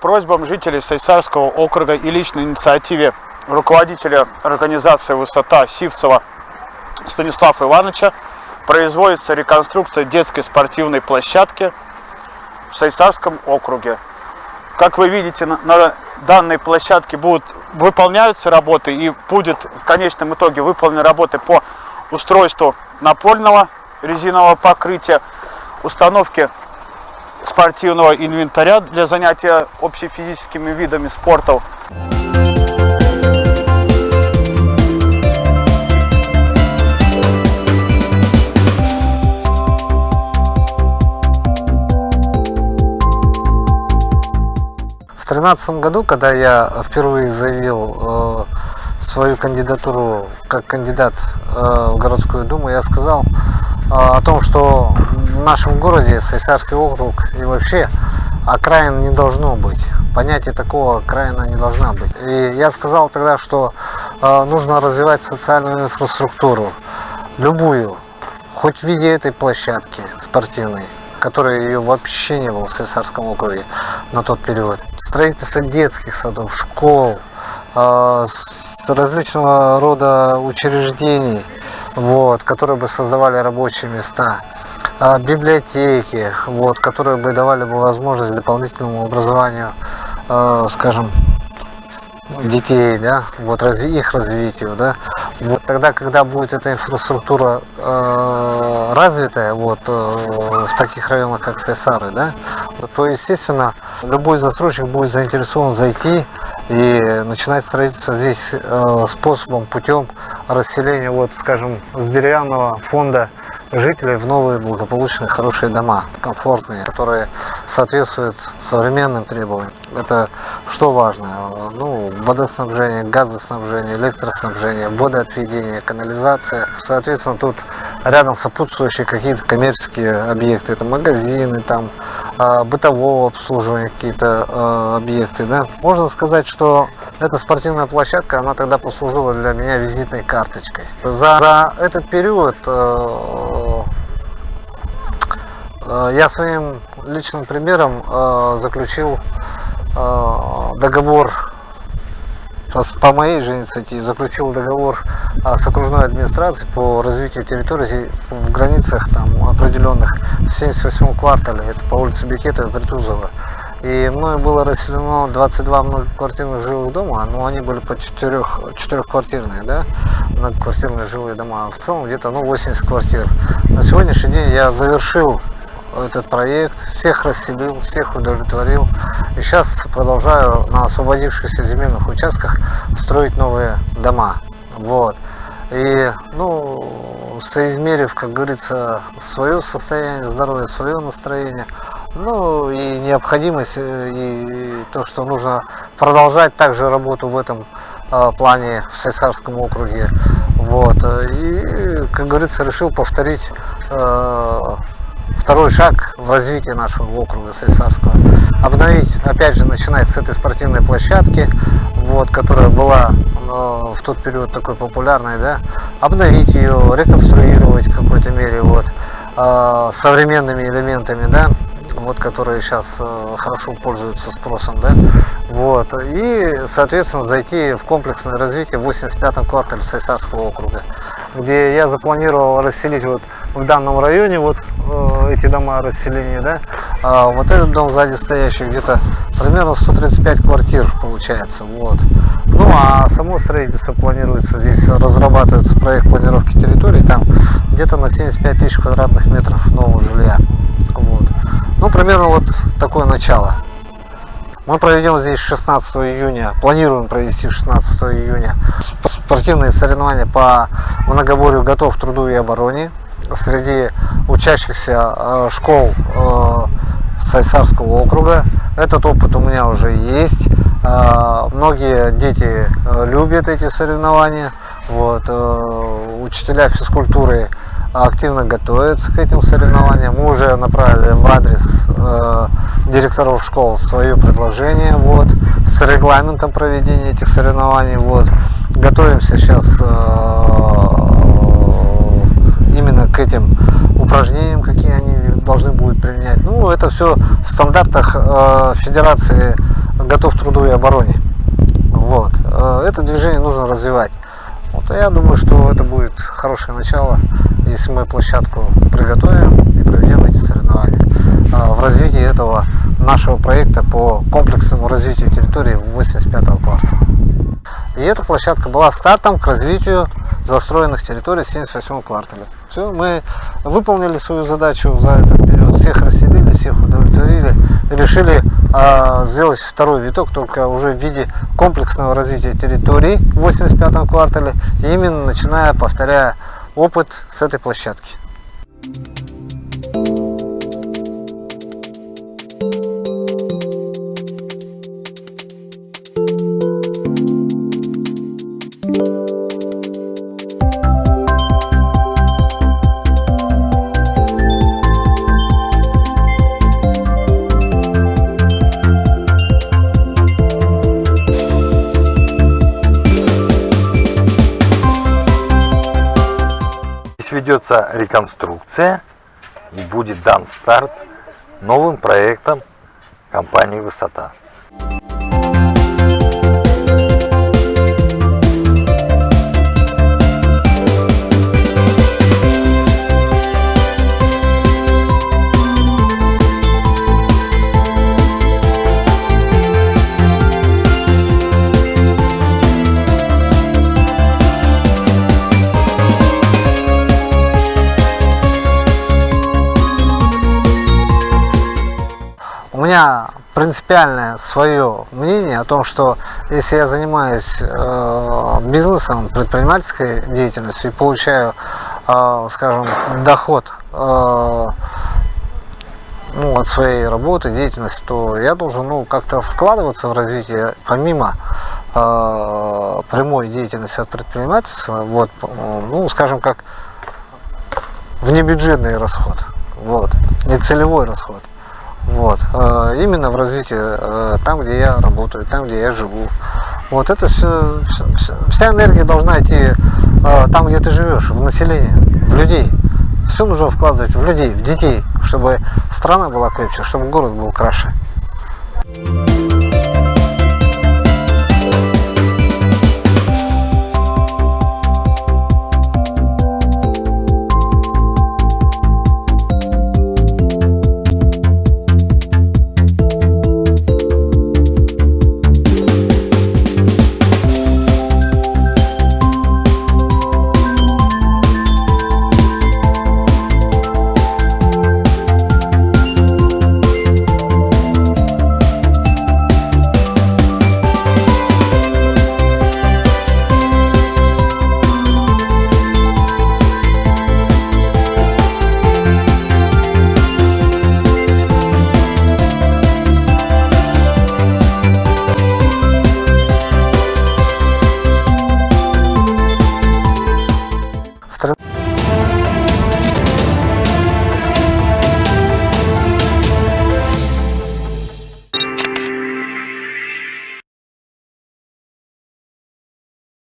просьбам жителей Сайсарского округа и личной инициативе руководителя организации «Высота» Сивцева Станислава Ивановича производится реконструкция детской спортивной площадки в Сайсарском округе. Как вы видите, на данной площадке выполняются работы и будет в конечном итоге выполнены работы по устройству напольного резинового покрытия, установке спортивного инвентаря для занятия общефизическими видами спорта. В 2013 году, когда я впервые заявил свою кандидатуру как кандидат в городскую думу, я сказал о том, что в нашем городе Сайсарский округ и вообще окраин не должно быть. Понятия такого окраина не должна быть. И я сказал тогда, что нужно развивать социальную инфраструктуру, любую, хоть в виде этой площадки спортивной, которой ее вообще не было в Сайсарском округе на тот период. Строительство детских садов, школ, различного рода учреждений, которые бы создавали рабочие места, библиотеки, которые бы давали бы возможность дополнительному образованию, скажем, детей, да, их развитию, да. Тогда, когда будет эта инфраструктура развитая, в таких районах, как Сайсары, да, то, естественно, любой застройщик будет заинтересован зайти и начинать строительство здесь путем расселения, скажем, с деревянного фонда жителей в новые благополучные хорошие дома, комфортные, которые соответствуют современным требованиям. Это что важно? Водоснабжение, газоснабжение, электроснабжение, водоотведение, канализация. Соответственно, тут рядом сопутствующие какие-то коммерческие объекты, это магазины, там, бытового обслуживания какие-то объекты. Да? Можно сказать, что эта спортивная площадка, она тогда послужила для меня визитной карточкой. За этот период я своим личным примером заключил договор, по моей же инициативе, заключил договор с окружной администрацией по развитию территории в границах определенных в 78-м квартале, это по улице Бекетова, Притузова. И мною было расселено 22 многоквартирных жилых дома, но они были по четырехквартирные, да, многоквартирные жилые дома. В целом где-то 80 квартир. На сегодняшний день я завершил этот проект, всех расселил, всех удовлетворил. И сейчас продолжаю на освободившихся земельных участках строить новые дома. И, соизмерив, как говорится, свое состояние здоровья, свое настроение, и необходимость, и то, что нужно продолжать также работу в этом плане в Сайсарском округе. И, как говорится, решил повторить второй шаг в развитии нашего округа Сайсарского. Обновить, опять же, начинать с этой спортивной площадки, которая была в тот период такой популярной, да, обновить ее, реконструировать в какой-то мере, современными элементами, да, которые сейчас хорошо пользуются спросом, да, и, соответственно, зайти в комплексное развитие в 85-м квартале Сайсарского округа, где я запланировал расселить в данном районе эти дома расселения, да, этот дом сзади стоящий где-то примерно 135 квартир получается, а само строительство планируется, здесь разрабатывается проект планировки территории, там где-то на 75 тысяч квадратных метров нового жилья, примерно такое начало. Мы проведем здесь 16 июня, планируем провести 16 июня спортивные соревнования по многоборью «Готов к труду и обороне» среди учащихся школ Сайсарского округа. Этот опыт у меня уже есть. Многие дети любят эти соревнования. Учителя физкультуры активно готовятся к этим соревнованиям. Мы уже направили в адрес директоров школ свое предложение с регламентом проведения этих соревнований. Готовимся сейчас именно к этим упражнениям, какие они должны будут применять. Это все в стандартах Федерации готов к труду и обороне. Вот. Это движение нужно развивать. Вот. Я думаю, что это будет хорошее начало, если мы площадку приготовим и проведем эти соревнования в развитии этого нашего проекта по комплексному развитию территории 85-го квартала. И эта площадка была стартом к развитию застроенных территорий в 78-м квартале. Все, мы выполнили свою задачу за этот период, всех расселили, всех удовлетворили, решили сделать второй виток, только уже в виде комплексного развития территорий в 85-м квартале, именно начиная, повторяя, опыт с этой площадки. Ведется реконструкция и будет дан старт новым проектам компании «Высота». У меня принципиальное свое мнение о том, что если я занимаюсь бизнесом, предпринимательской деятельностью и получаю, скажем, доход от своей работы, деятельности, то я должен как-то вкладываться в развитие помимо прямой деятельности от предпринимательства, скажем, как внебюджетный расход, нецелевой расход. Именно в развитии там, где я работаю, там, где я живу. Это вся энергия должна идти там, где ты живешь, в население, в людей. Все нужно вкладывать в людей, в детей, чтобы страна была крепче, чтобы город был краше.